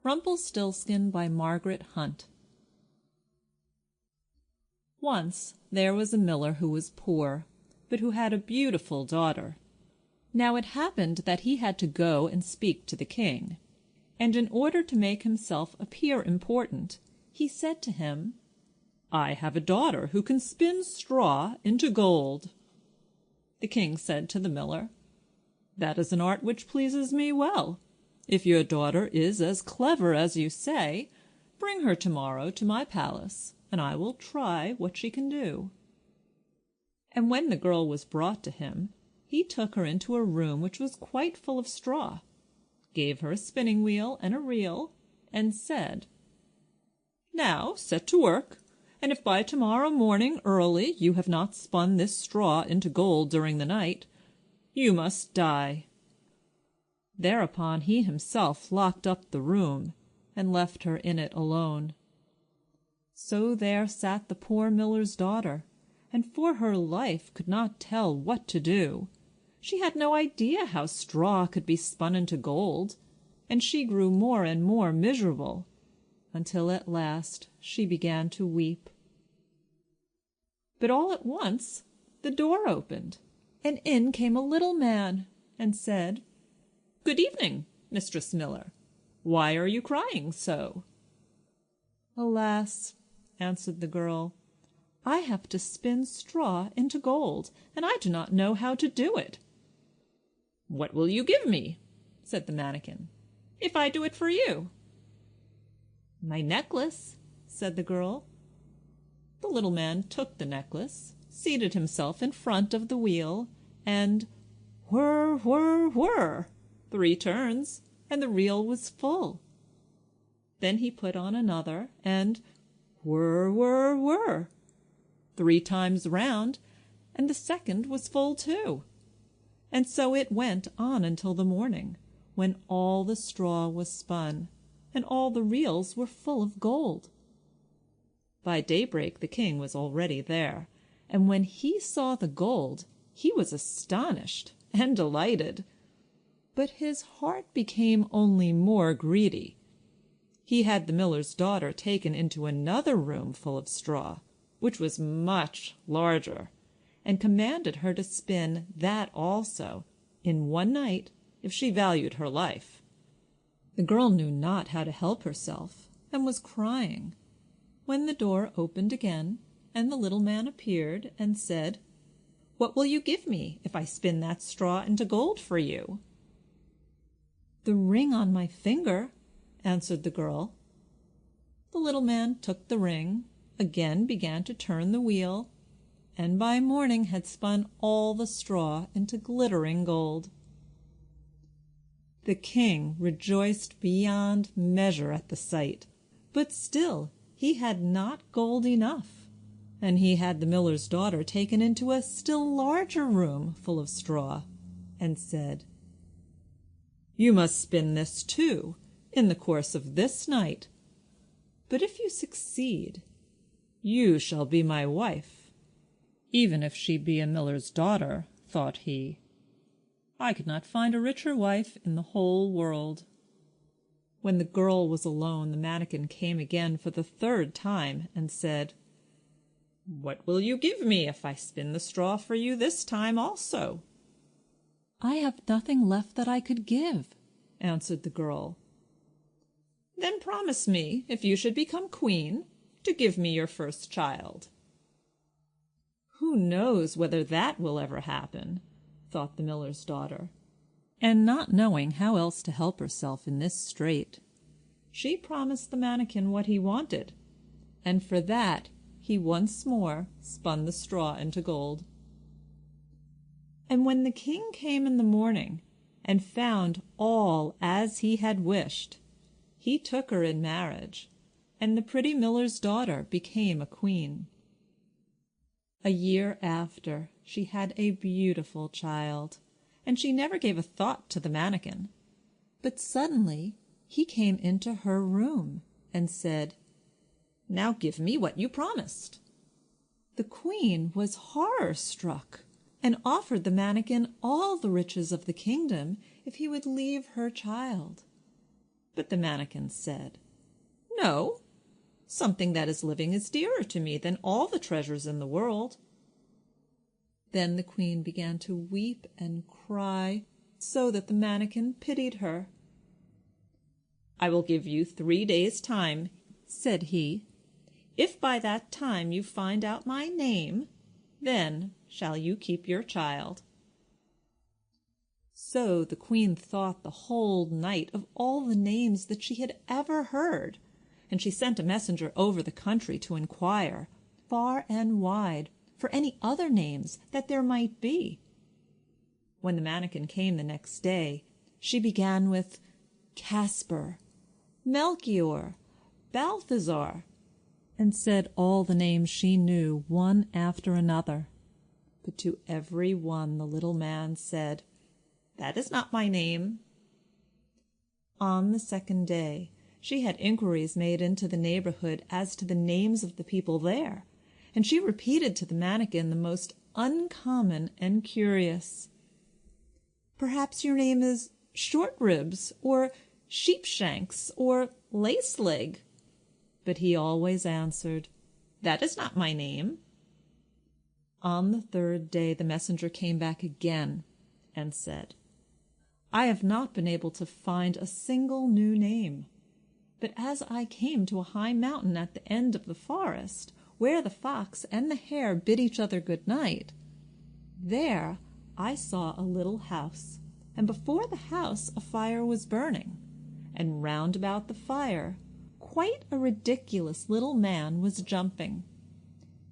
Rumpelstiltskin by Margaret Hunt. Once there was a miller who was poor, but who had a beautiful daughter. Now it happened that he had to go and speak to the king, and in order to make himself appear important, he said to him, "I have a daughter who can spin straw into gold." The king said to the miller, "That is an art which pleases me well. If your daughter is as clever as you say, bring her tomorrow to my palace, and I will try what she can do." And when the girl was brought to him, he took her into a room which was quite full of straw, gave her a spinning wheel and a reel, and said, "Now set to work, and if by tomorrow morning early you have not spun this straw into gold during the night, you must die." Thereupon he himself locked up the room, and left her in it alone. So there sat the poor miller's daughter, and for her life could not tell what to do. She had no idea how straw could be spun into gold, and she grew more and more miserable, until at last she began to weep. But all at once the door opened, and in came a little man, and said, "Good evening, Mistress Miller. Why are you crying so?" "Alas," answered the girl, "I have to spin straw into gold, and I do not know how to do it." "What will you give me," said the manikin, "if I do it for you?" "My necklace," said the girl. The little man took the necklace, seated himself in front of the wheel, and whir, whir, whir, 3 turns, and the reel was full. Then he put on another, and whir, whir, whir, 3 times round, and the second was full too. And so it went on until the morning, when all the straw was spun, and all the reels were full of gold. By daybreak the king was already there, and when he saw the gold, he was astonished and delighted. But his heart became only more greedy. He had the miller's daughter taken into another room full of straw, which was much larger, and commanded her to spin that also, in one night, if she valued her life. The girl knew not how to help herself, and was crying, when the door opened again, and the little man appeared, and said, "What will you give me if I spin that straw into gold for you?" "The ring on my finger," answered the girl. The little man took the ring, again began to turn the wheel, and by morning had spun all the straw into glittering gold. The king rejoiced beyond measure at the sight, but still he had not gold enough, and he had the miller's daughter taken into a still larger room full of straw, and said, "You must spin this too, in the course of this night. But if you succeed, you shall be my wife." Even if she be a miller's daughter, thought he, I could not find a richer wife in the whole world. When the girl was alone, the manikin came again for the 3rd time, and said, "What will you give me if I spin the straw for you this time also?" "I have nothing left that I could give," answered the girl. "Then promise me, if you should become queen, to give me your first child." "Who knows whether that will ever happen?" thought the miller's daughter, and not knowing how else to help herself in this strait, she promised the manikin what he wanted, and for that he once more spun the straw into gold. And when the king came in the morning, and found all as he had wished, he took her in marriage, and the pretty miller's daughter became a queen. A year after, she had a beautiful child, and she never gave a thought to the manikin. But suddenly he came into her room, and said, "Now give me what you promised." The queen was horror-struck, and offered the manikin all the riches of the kingdom if he would leave her child. But the manikin said, "No, something that is living is dearer to me than all the treasures in the world." Then the queen began to weep and cry, so that the manikin pitied her. "I will give you 3 days' time," said he. "If by that time you find out my name, then shall you keep your child." So the queen thought the whole night of all the names that she had ever heard, and she sent a messenger over the country to inquire, far and wide, for any other names that there might be. When the manikin came the next day, she began with Caspar, Melchior, Balthazar, and said all the names she knew, one after another. But to every one the little man said, "That is not my name." On the second day she had inquiries made into the neighborhood as to the names of the people there, and she repeated to the manikin the most uncommon and curious. "Perhaps your name is Short-ribs, or Sheepshanks, or Lace-leg." But he always answered, "That is not my name." On the third day the messenger came back again and said, "I have not been able to find a single new name, but as I came to a high mountain at the end of the forest, where the fox and the hare bid each other good night, there I saw a little house, and before the house a fire was burning, and round about the fire quite a ridiculous little man was jumping.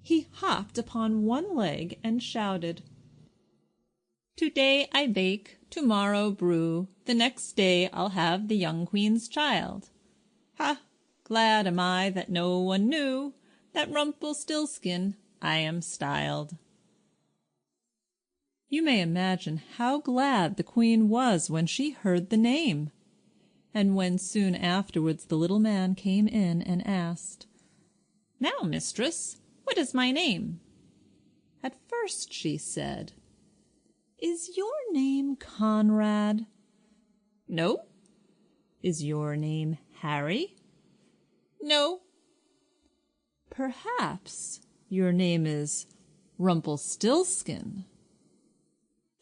He hopped upon one leg and shouted, 'Today I bake, tomorrow brew, the next day I'll have the young queen's child. Ha! Glad am I that no one knew that Rumpelstiltskin I am styled.'" You may imagine how glad the queen was when she heard the name. And when soon afterwards the little man came in and asked, "Now, mistress, what is my name?" At first she said, "Is your name Conrad?" "No." "Is your name Harry?" "No." "Perhaps your name is Rumpelstiltskin?"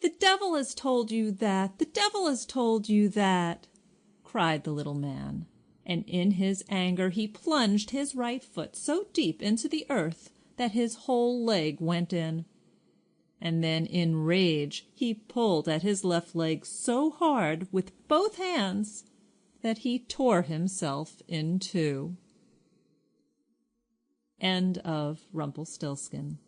"The devil has told you that! The devil has told you that!" cried the little man, and in his anger he plunged his right foot so deep into the earth that his whole leg went in. And then in rage he pulled at his left leg so hard with both hands that he tore himself in two. End of Rumpelstiltskin.